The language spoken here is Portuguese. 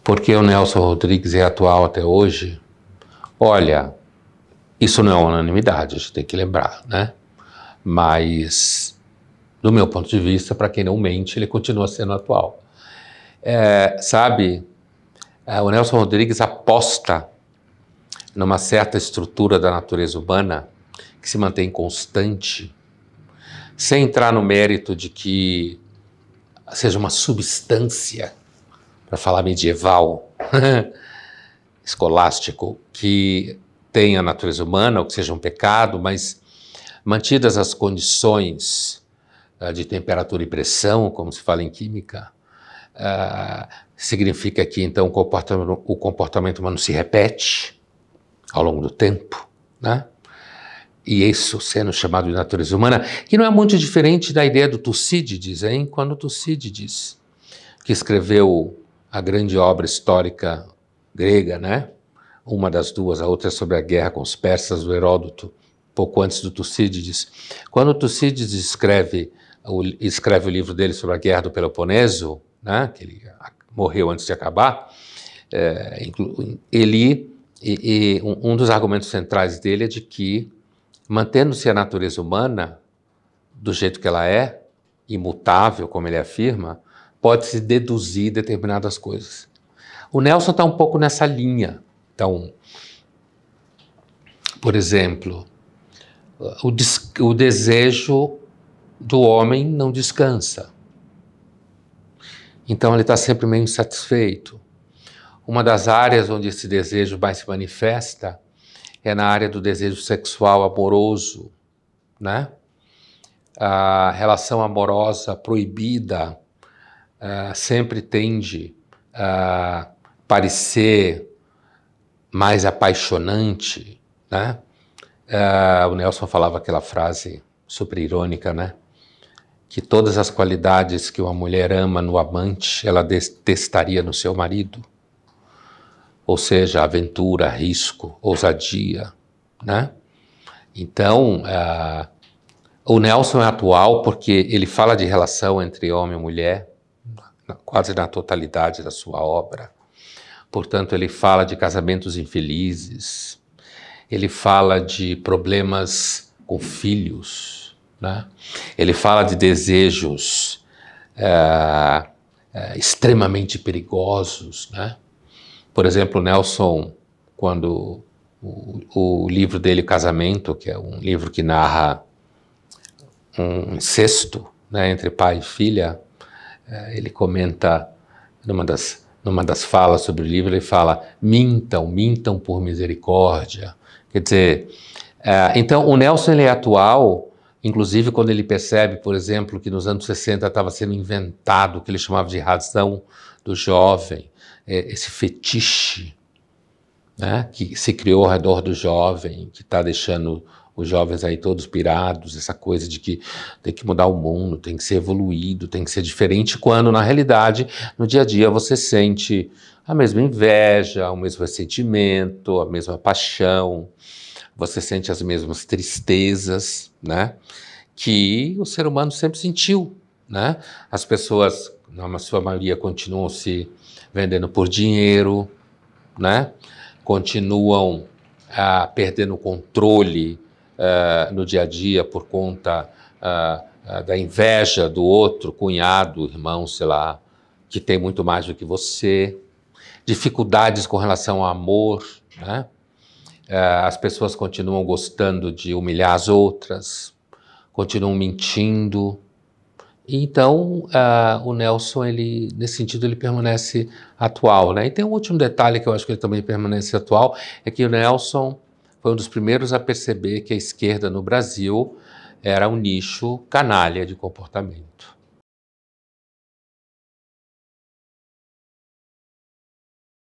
Por que o Nelson Rodrigues é atual até hoje? Olha, isso não é uma unanimidade, a gente tem que lembrar, né? Mas, do meu ponto de vista, para quem não mente, ele continua sendo atual. O Nelson Rodrigues aposta numa certa estrutura da natureza humana que se mantém constante, sem entrar no mérito de que seja uma substância, para falar medieval, escolástico, que tenha a natureza humana, ou que seja um pecado, mas mantidas as condições de temperatura e pressão, como se fala em química, significa que então o comportamento humano se repete ao longo do tempo, né? E isso sendo chamado de natureza humana, que não é muito diferente da ideia do Tucídides, hein? Quando Tucídides, que escreveu a grande obra histórica grega, né? Uma das duas, a outra é sobre a guerra com os persas, do Heródoto, pouco antes do Tucídides. Quando Tucídides escreve o livro dele sobre a guerra do Peloponeso, né? Que ele morreu antes de acabar, um dos argumentos centrais dele é de que, mantendo-se a natureza humana do jeito que ela é, imutável, como ele afirma, pode-se deduzir determinadas coisas. O Nelson está um pouco nessa linha. Então, por exemplo, o desejo do homem não descansa. Então ele está sempre meio insatisfeito. Uma das áreas onde esse desejo mais se manifesta é na área do desejo sexual amoroso, né? A relação amorosa proibida sempre tende a parecer mais apaixonante, né? O Nelson falava aquela frase super irônica, né? Que todas as qualidades que uma mulher ama no amante, ela detestaria no seu marido. Ou seja, aventura, risco, ousadia, né? Então, o Nelson é atual porque ele fala de relação entre homem e mulher, quase na totalidade da sua obra. Portanto, ele fala de casamentos infelizes, ele fala de problemas com filhos, né? Ele fala de desejos extremamente perigosos, né? Por exemplo, Nelson, quando o livro dele, Casamento, que é um livro que narra um incesto, né, entre pai e filha, ele comenta, numa das falas sobre o livro, ele fala: mintam por misericórdia. Quer dizer, então o Nelson ele é atual, inclusive quando ele percebe, por exemplo, que nos anos 60 estava sendo inventado o que ele chamava de razão do jovem, esse fetiche, né, que se criou ao redor do jovem, que está deixando os jovens aí todos pirados, essa coisa de que tem que mudar o mundo, tem que ser evoluído, tem que ser diferente, quando na realidade, no dia a dia, você sente a mesma inveja, o mesmo ressentimento, a mesma paixão, você sente as mesmas tristezas, né, que o ser humano sempre sentiu, né? As pessoas, na sua maioria, continuam se vendendo por dinheiro, né? Continuam perdendo o controle no dia a dia por conta da inveja do outro cunhado, irmão, sei lá, que tem muito mais do que você, dificuldades com relação ao amor, né? As pessoas continuam gostando de humilhar as outras, continuam mentindo. Então, o Nelson, nesse sentido, ele permanece atual, né? E tem um último detalhe que eu acho que ele também permanece atual, é que o Nelson foi um dos primeiros a perceber que a esquerda no Brasil era um nicho canalha de comportamento.